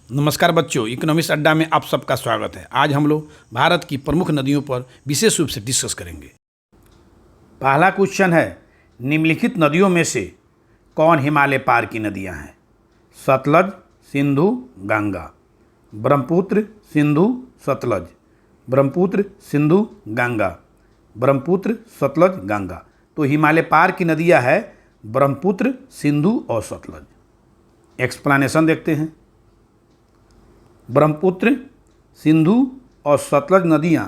नमस्कार बच्चों, इकोनॉमिक्स अड्डा में आप सबका स्वागत है। आज हम लोग भारत की प्रमुख नदियों पर विशेष रूप से डिस्कस करेंगे। पहला क्वेश्चन है, निम्नलिखित नदियों में से कौन हिमालय पार की नदियां हैं? सतलज, सिंधु, गंगा। ब्रह्मपुत्र, सिंधु, सतलज। ब्रह्मपुत्र, सिंधु, गंगा। ब्रह्मपुत्र, सतलज, गंगा। तो हिमालय पार की नदियां हैं ब्रह्मपुत्र, सिंधु और सतलज। एक्सप्लेनेशन देखते हैं। ब्रह्मपुत्र, सिंधु और सतलज नदियाँ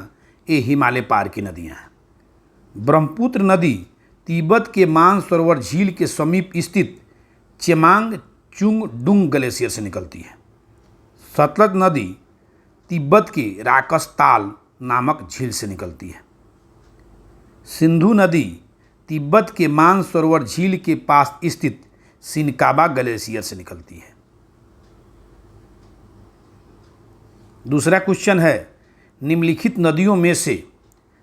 ये हिमालय पार की नदियाँ हैं। ब्रह्मपुत्र नदी तिब्बत के मानसरोवर झील के समीप स्थित चेमांग चुंग डुंग ग्लेशियर से निकलती है। सतलज नदी तिब्बत के राकसताल नामक झील से निकलती है। सिंधु नदी तिब्बत के मानसरोवर झील के पास स्थित सिनकाबा ग्लेशियर से निकलती है। दूसरा क्वेश्चन है, निम्नलिखित नदियों में से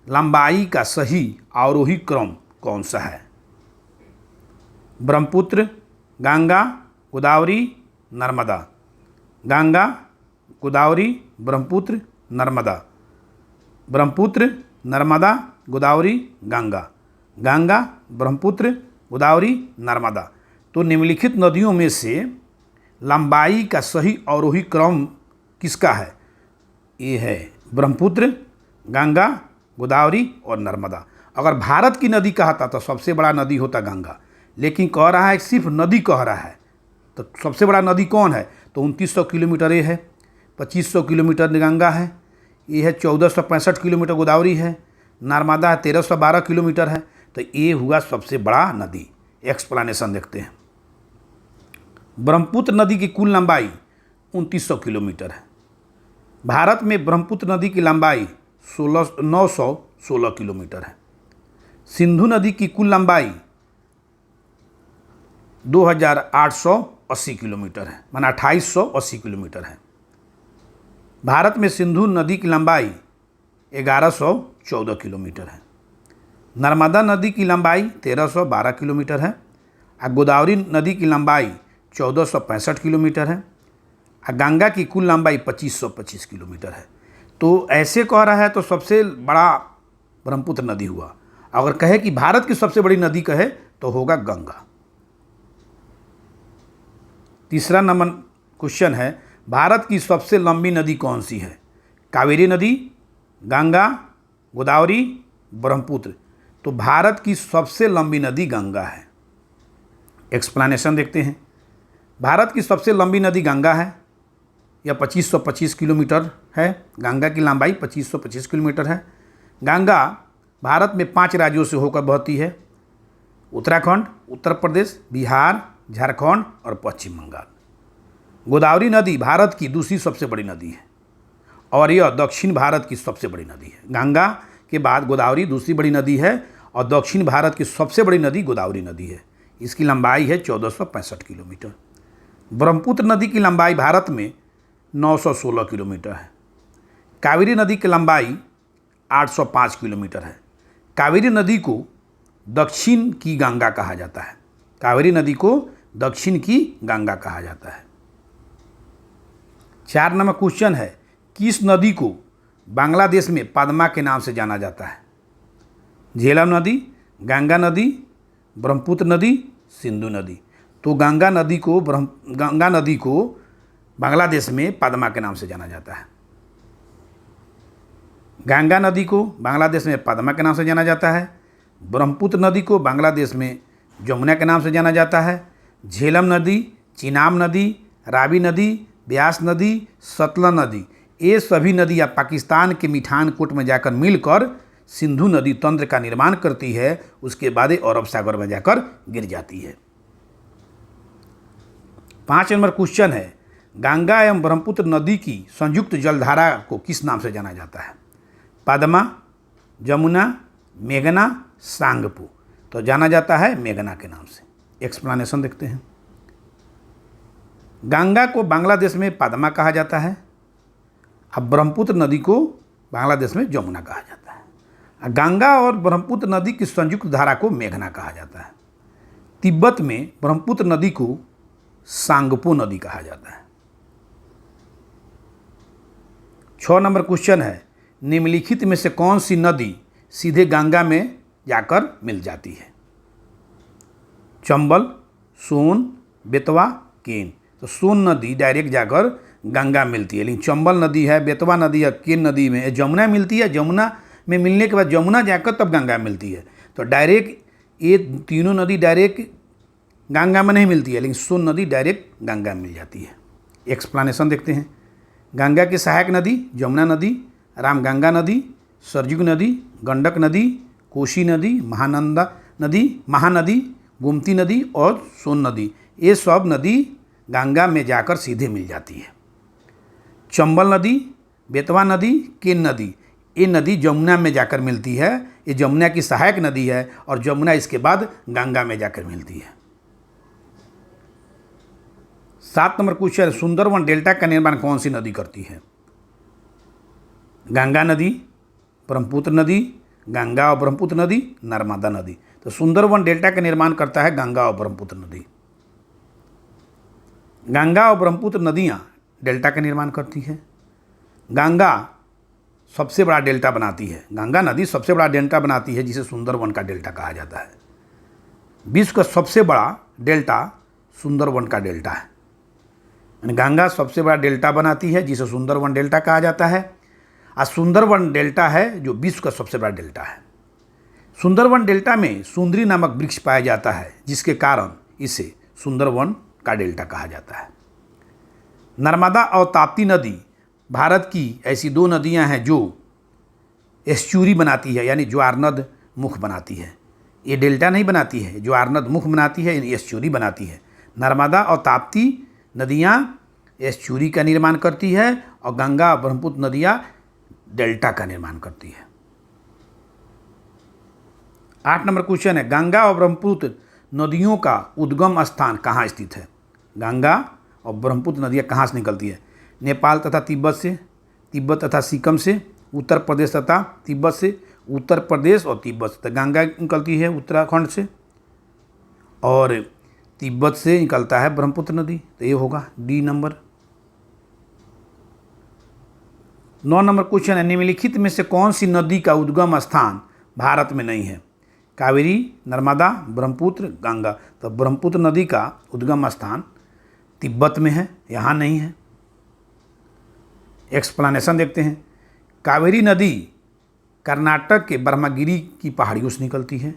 लंबाई का सही आरोही क्रम कौन सा है? ब्रह्मपुत्र, गंगा, गोदावरी, नर्मदा। गंगा, गोदावरी, ब्रह्मपुत्र, नर्मदा। ब्रह्मपुत्र, नर्मदा, गोदावरी, गंगा। गंगा, ब्रह्मपुत्र, गोदावरी, नर्मदा। तो निम्नलिखित नदियों में से लंबाई का सही आरोही क्रम किसका है? ये है ब्रह्मपुत्र, गंगा, गोदावरी और नर्मदा। अगर भारत की नदी कहता तो सबसे बड़ा नदी होता गंगा, लेकिन कह रहा है सिर्फ नदी कह रहा है, तो सबसे बड़ा नदी कौन है? तो 2900 किलोमीटर ये है, 2500 किलोमीटर गंगा है, ये है 1465 किलोमीटर गोदावरी है, नर्मदा 1312 किलोमीटर है। तो ये हुआ सबसे बड़ा नदी। एक्सप्लेनेशन देखते हैं। ब्रह्मपुत्र नदी की कुल लंबाई 2900 किलोमीटर है। भारत में ब्रह्मपुत्र नदी की लंबाई 916 किलोमीटर है। सिंधु नदी की कुल लंबाई 2880 किलोमीटर है, माना 2880 किलोमीटर है। भारत में सिंधु नदी की लंबाई 1114 किलोमीटर है। नर्मदा नदी की लंबाई 1312 किलोमीटर है और गोदावरी नदी की लंबाई 1465 किलोमीटर है। गंगा की कुल लंबाई 2525 किलोमीटर है। तो ऐसे कह रहा है तो सबसे बड़ा ब्रह्मपुत्र नदी हुआ। अगर कहे कि भारत की सबसे बड़ी नदी कहे तो होगा गंगा। तीसरा नंबर क्वेश्चन है, भारत की सबसे लंबी नदी कौन सी है? कावेरी नदी, गंगा, गोदावरी, ब्रह्मपुत्र। तो भारत की सबसे लंबी नदी गंगा है। एक्सप्लेनेशन देखते हैं। भारत की सबसे लंबी नदी गंगा है। यह 2525 किलोमीटर है। गंगा की लंबाई 2525 किलोमीटर है। गंगा भारत में 5 राज्यों से होकर बहती है: उत्तराखंड, उत्तर प्रदेश, बिहार, झारखंड और पश्चिम बंगाल। गोदावरी नदी भारत की दूसरी सबसे बड़ी नदी है और यह दक्षिण भारत की सबसे बड़ी नदी है। गंगा के बाद गोदावरी दूसरी बड़ी नदी है और दक्षिण भारत की सबसे बड़ी नदी गोदावरी नदी है। इसकी लंबाई है 1465 किलोमीटर। ब्रह्मपुत्र नदी की लंबाई भारत में 916 किलोमीटर है। कावेरी नदी की लंबाई 805 किलोमीटर है। कावेरी नदी को दक्षिण की गंगा कहा जाता है। कावेरी नदी को दक्षिण की गंगा कहा जाता है। 4 नंबर क्वेश्चन है, किस नदी को बांग्लादेश में पद्मा के नाम से जाना जाता है? झेलम नदी, गंगा नदी, ब्रह्मपुत्र नदी, सिंधु नदी। तो गंगा नदी को बांग्लादेश में पद्मा के नाम से जाना जाता है। गंगा नदी को बांग्लादेश में पद्मा के नाम से जाना जाता है। ब्रह्मपुत्र नदी को बांग्लादेश में जमुना के नाम से जाना जाता है। झेलम नदी, चिनाब नदी, रावी नदी, ब्यास नदी, सतलज नदी, ये सभी नदियाँ पाकिस्तान के मिठानकोट में जाकर मिलकर सिंधु नदी तंत्र का निर्माण करती है। उसके बाद अरब सागर में जाकर गिर जाती है। 5 नंबर क्वेश्चन है, गंगा एवं ब्रह्मपुत्र नदी की संयुक्त जलधारा को किस नाम से जाना जाता है? पद्मा, जमुना, मेघना, सांगपू। तो जाना जाता है मेघना के नाम से। एक्सप्लेनेशन देखते हैं। गंगा को बांग्लादेश में पद्मा कहा जाता है। अब ब्रह्मपुत्र नदी को बांग्लादेश में जमुना कहा जाता है। गंगा और ब्रह्मपुत्र नदी की संयुक्त धारा को मेघना कहा जाता है। तिब्बत में ब्रह्मपुत्र नदी को सांगपो नदी कहा जाता है। 6 नंबर क्वेश्चन है, निम्नलिखित में से कौन सी नदी सीधे गंगा में जाकर मिल जाती है? चंबल, सोन, बेतवा, केन। तो सोन नदी डायरेक्ट जाकर गंगा मिलती है, लेकिन चंबल नदी है, बेतवा नदी है, केन नदी में जमुना मिलती है। जमुना में मिलने के बाद जमुना जाकर तब गंगा मिलती है। तो डायरेक्ट ये तीनों नदी डायरेक्ट गंगा में नहीं मिलती है, लेकिन सोन नदी डायरेक्ट गंगा में मिल जाती है। एक्सप्लेनेशन देखते हैं। गंगा की सहायक नदी जमुना नदी, रामगंगा नदी, सरजू नदी, गंडक नदी, कोसी नदी, महानदी, गोमती नदी और सोन नदी, ये सब नदी गंगा में जाकर सीधे मिल जाती है। चंबल नदी, बेतवा नदी, केन नदी, ये नदी जमुना में जाकर मिलती है। ये जमुना की सहायक नदी है और जमुना इसके बाद गंगा में जाकर मिलती है। 7 नंबर क्वेश्चन, सुंदरवन डेल्टा का निर्माण कौन सी नदी करती है? गंगा नदी, ब्रह्मपुत्र नदी, गंगा और ब्रह्मपुत्र नदी, नर्मदा नदी। तो सुंदरवन डेल्टा का निर्माण करता है गंगा और ब्रह्मपुत्र नदी। गंगा और ब्रह्मपुत्र नदियाँ डेल्टा का निर्माण करती है। गंगा सबसे बड़ा डेल्टा बनाती है, गंगा नदी सबसे बड़ा डेल्टा बनाती है, जिसे सुंदरवन का डेल्टा कहा जाता है। विश्व का सबसे बड़ा डेल्टा सुंदरवन का डेल्टा है। गंगा सबसे बड़ा डेल्टा बनाती है, जिसे सुंदरवन डेल्टा कहा जाता है। और सुंदरवन डेल्टा है जो विश्व का सबसे बड़ा डेल्टा है। सुंदरवन डेल्टा में सुंदरी नामक वृक्ष पाया जाता है, जिसके कारण इसे सुंदरवन का डेल्टा कहा जाता है। नर्मदा और ताप्ती नदी भारत की ऐसी 2 नदियां हैं जो एस्चुरी बनाती है, यानी ज्वारनद मुख बनाती है। ये डेल्टा नहीं बनाती है, ज्वारनद मुख बनाती है, यानी एस्चुरी बनाती है। नर्मदा और ताप्ती नदियां एस्चुरी का निर्माण करती है और गंगा और ब्रह्मपुत्र नदियां डेल्टा का निर्माण करती है। 8 नंबर क्वेश्चन है, गंगा और ब्रह्मपुत्र नदियों का उद्गम स्थान कहाँ स्थित है? गंगा और ब्रह्मपुत्र नदियाँ कहाँ से निकलती है? नेपाल तथा तिब्बत से, तिब्बत तथा सिक्किम से, उत्तर प्रदेश तथा तिब्बत से, उत्तर प्रदेश और तिब्बत से। तो गंगा निकलती है उत्तराखंड से और तिब्बत से निकलता है ब्रह्मपुत्र नदी। तो ये होगा डी नंबर। 9 नंबर क्वेश्चन है, निम्नलिखित में से कौन सी नदी का उद्गम स्थान भारत में नहीं है? कावेरी, नर्मदा, ब्रह्मपुत्र, गंगा। तो ब्रह्मपुत्र नदी का उद्गम स्थान तिब्बत में है, यहाँ नहीं है। एक्सप्लेनेशन देखते हैं। कावेरी नदी कर्नाटक के ब्रह्मगिरी की पहाड़ियों से निकलती है।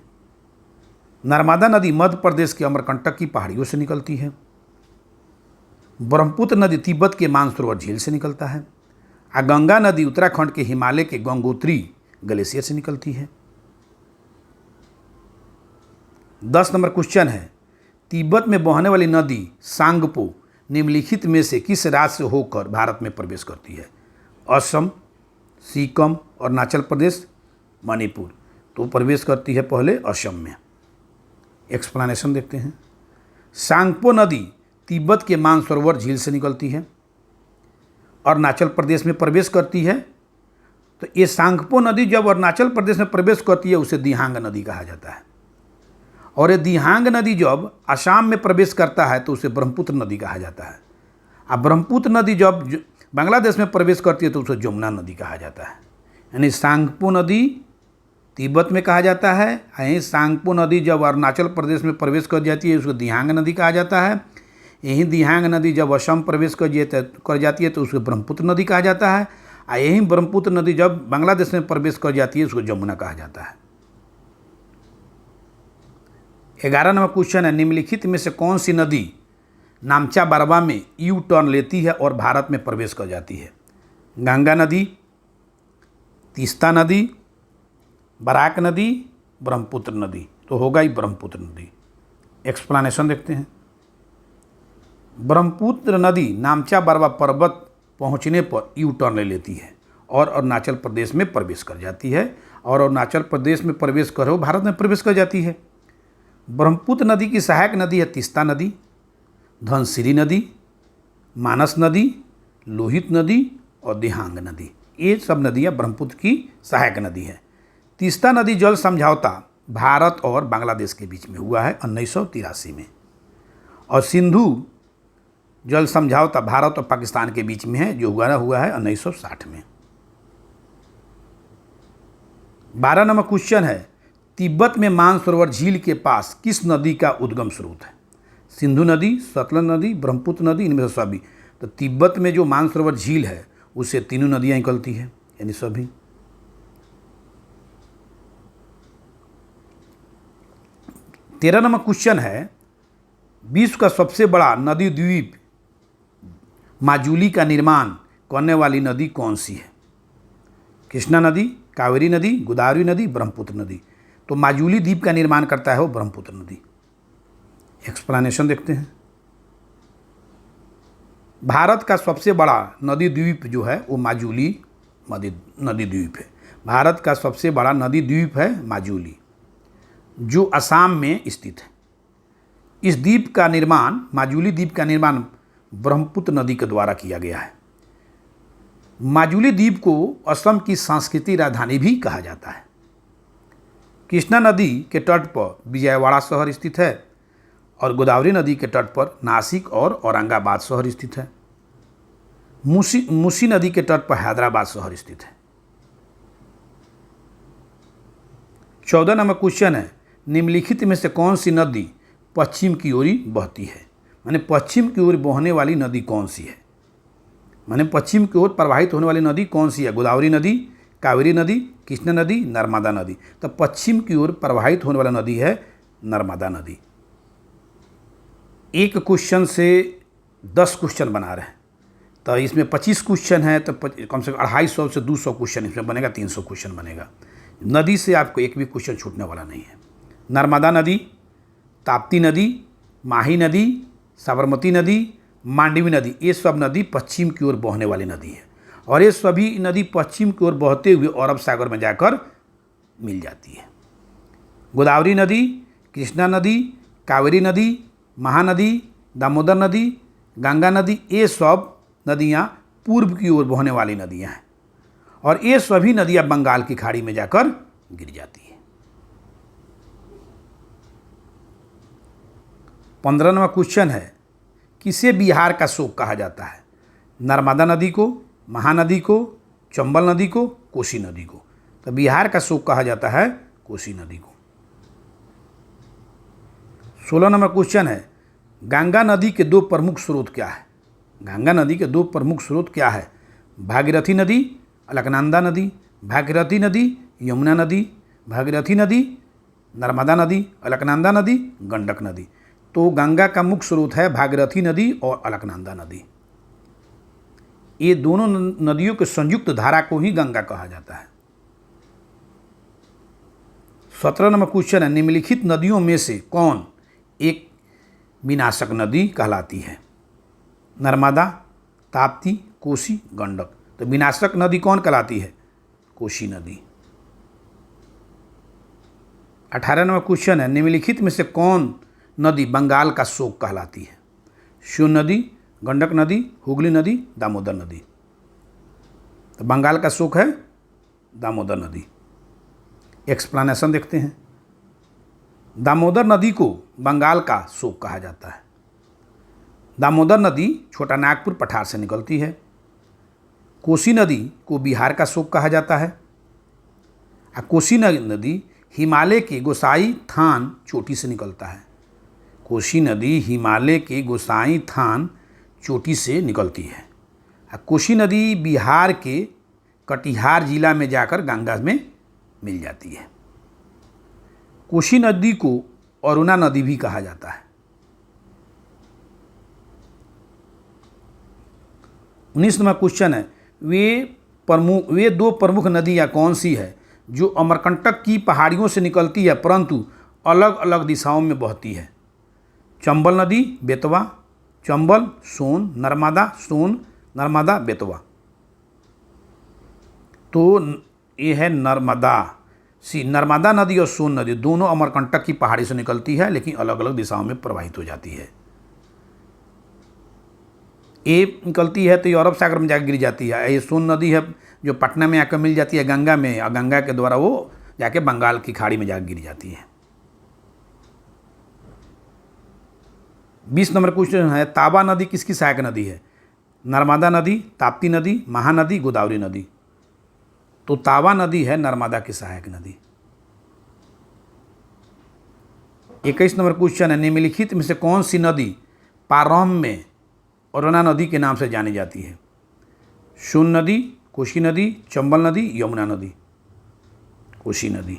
नर्मदा नदी मध्य प्रदेश के अमरकंटक की पहाड़ियों से निकलती है। ब्रह्मपुत्र नदी तिब्बत के मानसरोवर झील से निकलता है। और गंगा नदी उत्तराखंड के हिमालय के गंगोत्री ग्लेशियर से निकलती है। 10 नंबर क्वेश्चन है, तिब्बत में बहने वाली नदी सांगपो निम्नलिखित में से किस राज्य से होकर भारत में प्रवेश करती है? असम, सिक्किम, अरुणाचल प्रदेश, मणिपुर। तो प्रवेश करती है पहले असम में। एक्सप्लेनेशन देखते हैं। सांगपो नदी तिब्बत के मानसरोवर झील से निकलती है, अरुणाचल प्रदेश में प्रवेश करती है। तो ये सांगपो नदी जब अरुणाचल प्रदेश में प्रवेश करती है उसे दिहांग नदी कहा जाता है। और ये दिहांग नदी जब असम में प्रवेश करता है तो उसे ब्रह्मपुत्र नदी कहा जाता है। और ब्रह्मपुत्र नदी जब बांग्लादेश में प्रवेश करती है तो उसे जमुना नदी कहा जाता है। यानी सांगपो नदी तिब्बत में कहा जाता है, यहीं सांगपो नदी जब अरुणाचल प्रदेश में प्रवेश कर जाती है उसको दिहांग नदी कहा जाता है। यहीं दिहांग नदी जब असम प्रवेश कर जाती है तो उसको ब्रह्मपुत्र नदी कहा जाता है। और यहीं ब्रह्मपुत्र नदी जब बांग्लादेश में प्रवेश कर जाती है उसको जमुना कहा जाता है। 11 नंबर क्वेश्चन है, निम्नलिखित में से कौन सी नदी नामचा बरवा में यू टर्न लेती है और भारत में प्रवेश कर जाती है? गंगा नदी, तीस्ता नदी, बराक नदी, ब्रह्मपुत्र नदी। तो होगा ही ब्रह्मपुत्र नदी। एक्सप्लेनेशन देखते हैं। ब्रह्मपुत्र नदी नामचा बरवा पर्वत पहुंचने पर यू टर्न ले लेती है और अरुणाचल प्रदेश में प्रवेश कर जाती है। और अरुणाचल प्रदेश में प्रवेश करो भारत में प्रवेश कर जाती है। ब्रह्मपुत्र नदी की सहायक नदी है तीस्ता नदी, धनसिरी नदी, मानस नदी, लोहित नदी और दिहांग नदी। ये सब नदियाँ ब्रह्मपुत्र की सहायक नदी है। तीस्ता नदी जल समझौता भारत और बांग्लादेश के बीच में हुआ है 1983 में। और सिंधु जल समझौता भारत और पाकिस्तान के बीच में है जो हुआ है 1960 में। 12 नंबर क्वेश्चन है, तिब्बत में मानसरोवर झील के पास किस नदी का उद्गम स्रोत है? सिंधु नदी, सतलज नदी, ब्रह्मपुत्र नदी, इनमें से सभी। तो तिब्बत में जो मानसरोवर झील है उससे तीनों नदियाँ निकलती हैं, यानी सभी। 13 नंबर क्वेश्चन है, विश्व का सबसे बड़ा नदी द्वीप माजुली का निर्माण करने वाली नदी कौन सी है? कृष्णा नदी, कावेरी नदी, गोदावरी नदी, ब्रह्मपुत्र नदी। तो माजुली द्वीप का निर्माण करता है वो ब्रह्मपुत्र नदी। एक्सप्लेनेशन देखते हैं। भारत का सबसे बड़ा नदी द्वीप जो है वो माजुली नदी द्वीप है। भारत का सबसे बड़ा नदी द्वीप है माजुली, जो असम में स्थित है। इस द्वीप का निर्माण, माजुली द्वीप का निर्माण ब्रह्मपुत्र नदी के द्वारा किया गया है। माजुली द्वीप को असम की सांस्कृतिक राजधानी भी कहा जाता है। कृष्णा नदी के तट पर विजयवाड़ा शहर स्थित है और गोदावरी नदी के तट पर नासिक और औरंगाबाद शहर स्थित है। मूसी नदी के तट पर हैदराबाद शहर स्थित है। 14 नंबर क्वेश्चन है, निम्नलिखित में से कौन सी नदी पश्चिम की ओर बहती है? माने पश्चिम की ओर बहने वाली नदी कौन सी है? माने पश्चिम की ओर प्रवाहित होने वाली नदी कौन सी है? गोदावरी नदी, कावेरी नदी, कृष्णा नदी, नर्मदा नदी। तो पश्चिम की ओर प्रवाहित होने वाला नदी है नर्मदा नदी। एक क्वेश्चन से 10 क्वेश्चन बना रहे हैं, तो इसमें 25 क्वेश्चन है, तो कम से कम 250 से 200 क्वेश्चन इसमें बनेगा, 300 क्वेश्चन बनेगा। नदी से आपको एक भी क्वेश्चन छूटने वाला नहीं है। नर्मदा नदी, ताप्ती नदी, माही नदी, साबरमती नदी, मांडवी नदी, ये सब नदी पश्चिम की ओर बहने वाली नदी है और ये सभी नदी पश्चिम की ओर बहते हुए अरब सागर में जाकर मिल जाती है। गोदावरी नदी, कृष्णा नदी, कावेरी नदी, महानदी, दामोदर नदी, गंगा नदी, ये सब नदियाँ पूर्व की ओर बहने वाली नदियाँ हैं और ये सभी नदियाँ बंगाल की खाड़ी में जाकर गिर जाती है। 15 नंबर क्वेश्चन है, किसे बिहार का शोक कहा जाता है? नर्मदा नदी को, महानदी को, चंबल नदी को, कोसी नदी को। तो बिहार का शोक कहा जाता है कोसी नदी को। 16 नंबर क्वेश्चन है, गंगा नदी के 2 प्रमुख स्रोत क्या है? गंगा नदी के 2 प्रमुख स्रोत क्या है? भागीरथी नदी, अलकनंदा नदी। भागीरथी नदी, यमुना नदी। भागीरथी नदी, नर्मदा नदी, अलकनंदा नदी, गंडक नदी। तो गंगा का मुख्य स्रोत है भागीरथी नदी और अलकनंदा नदी। ये दोनों नदियों के संयुक्त धारा को ही गंगा कहा जाता है। 17 नंबर क्वेश्चन है, निम्नलिखित नदियों में से कौन एक विनाशक नदी कहलाती है? नर्मदा, ताप्ती, कोसी, गंडक। तो विनाशक नदी कौन कहलाती है? कोसी नदी। 18 नंबर क्वेश्चन है, निम्नलिखित में से कौन नदी बंगाल का शोक कहलाती है? शिव नदी, गंडक नदी, हुगली नदी, दामोदर नदी। तो बंगाल का शोक है दामोदर नदी। एक्सप्लेनेशन देखते हैं। दामोदर नदी को बंगाल का शोक कहा जाता है। दामोदर नदी छोटा नागपुर पठार से निकलती है। कोसी नदी को बिहार का शोक कहा जाता है। कोसी नदी हिमालय के गोसाई थान चोटी से निकलता है। कोसी नदी हिमालय के गोसाई थान चोटी से निकलती है। कोसी नदी बिहार के कटिहार जिला में जाकर गंगा में मिल जाती है। कोसी नदी को अरुणा नदी भी कहा जाता है। 19 नंबर क्वेश्चन है, वे 2 प्रमुख नदियाँ कौन सी है जो अमरकंटक की पहाड़ियों से निकलती है परंतु अलग अलग दिशाओं में बहती है? चंबल नदी, बेतवा। चंबल, सोन, नर्मदा, सोन, नर्मदा, बेतवा। तो ये है नर्मदा नदी और सोन नदी दोनों अमरकंटक की पहाड़ी से निकलती है लेकिन अलग अलग दिशाओं में प्रवाहित हो जाती है। ये निकलती है तो ये अरब सागर में जाकर गिर जाती है। ये सोन नदी है जो पटना में आकर मिल जाती है गंगा में और गंगा के द्वारा वो जाके बंगाल की खाड़ी में जाकर गिर जाती है। 20 नंबर क्वेश्चन है, ताबा नदी किसकी सहायक नदी है? नर्मदा नदी, ताप्ती नदी, महानदी, गोदावरी नदी। तो तावा नदी है नर्मदा की सहायक नदी। 21 नंबर क्वेश्चन है, निम्नलिखित में से कौन सी नदी प्रारंभ में अरुणा नदी के नाम से जानी जाती है? सोन नदी, कोसी नदी, चंबल नदी, यमुना नदी। कोसी नदी।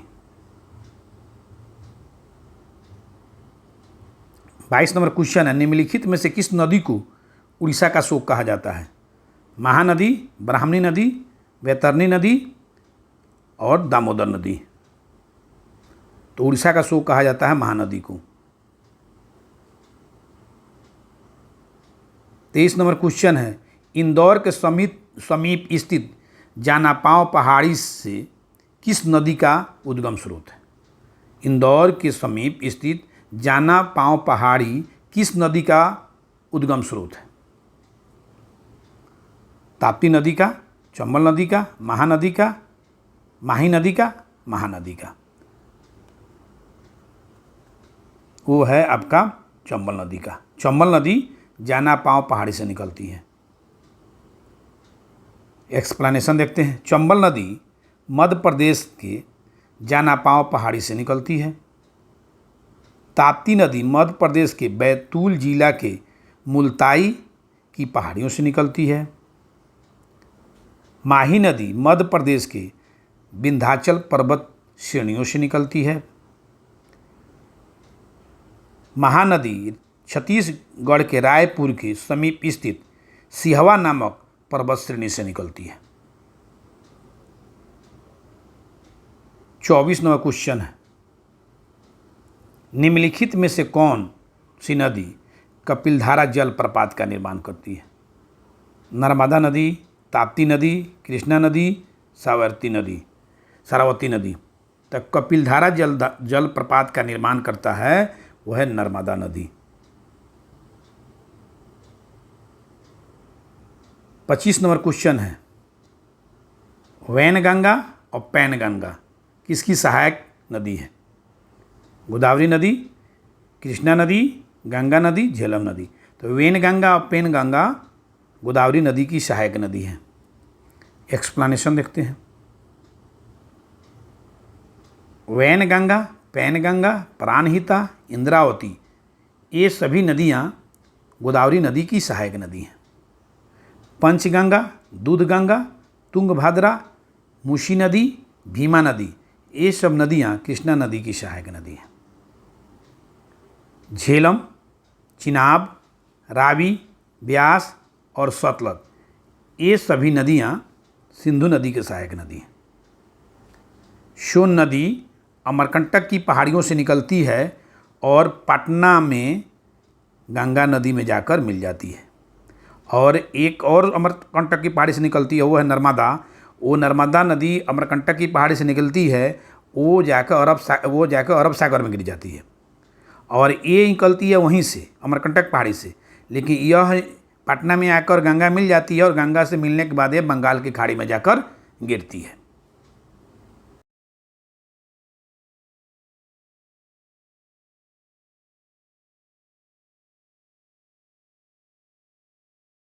22 नंबर क्वेश्चन है, निम्नलिखित में से किस नदी को उड़ीसा का शोक कहा जाता है? महानदी, ब्राह्मणी नदी, वैतरणी नदी और दामोदर नदी। तो उड़ीसा का शोक कहा जाता है महानदी को। 23 नंबर क्वेश्चन है, इंदौर के समीप स्थित जानापाव पहाड़ी से किस नदी का उद्गम स्रोत है? इंदौर के समीप स्थित जानापाव पहाड़ी किस नदी का उद्गम स्रोत है? ताप्ती नदी का, चंबल नदी का, महानदी का, माही नदी का, महानदी का। वो है आपका चंबल नदी का। चंबल नदी जानापाव पहाड़ी से निकलती है। एक्सप्लेनेशन देखते हैं। चंबल नदी मध्य प्रदेश के जानापाव पहाड़ी से निकलती है। ताप्ती नदी मध्य प्रदेश के बैतूल जिला के मुल्ताई की पहाड़ियों से निकलती है। माही नदी मध्य प्रदेश के विंध्याचल पर्वत श्रेणियों से निकलती है। महानदी छत्तीसगढ़ के रायपुर के समीप स्थित सिहवा नामक पर्वत श्रेणी से निकलती है। 24 नंबर क्वेश्चन है, निम्नलिखित में से कौन सी नदी कपिलधारा जल प्रपात का निर्माण करती है? नर्मदा नदी, ताप्ती नदी, कृष्णा नदी, सारावती नदी। तो कपिलधारा जल प्रपात का निर्माण करता है वह है नर्मदा नदी। 25 नंबर क्वेश्चन है, वैनगंगा और पैनगंगा किसकी सहायक नदी है? गोदावरी नदी, कृष्णा नदी, गंगा नदी, झेलम नदी। तो वैनगंगा और पैनगंगा गोदावरी नदी की सहायक नदी है। एक्सप्लेनेशन देखते हैं। वैनगंगा, पैनगंगा, प्राणहिता, इंद्रावती ये सभी नदियाँ गोदावरी नदी की सहायक नदी हैं। पंचगंगा, दूधगंगा, तुंगभद्रा, मूसी नदी, भीमा नदी ये सब नदियाँ कृष्णा नदी की सहायक नदी हैं। झेलम, चिनाब, रावी, ब्यास और सतलज ये सभी नदियाँ सिंधु नदी की सहायक नदी हैं। सोन नदी अमरकंटक की पहाड़ियों से निकलती है और पटना में गंगा नदी में जाकर मिल जाती है। और एक और अमरकंटक की पहाड़ी से निकलती है वो है नर्मदा। वो नर्मदा नदी अमरकंटक की पहाड़ी से निकलती है, वो जाकर अरब सागर में गिर जाती है। और ये निकलती है वहीं से अमरकंटक पहाड़ी से, लेकिन यह पटना में आकर गंगा मिल जाती है और गंगा से मिलने के बाद ये बंगाल की खाड़ी में जाकर गिरती है।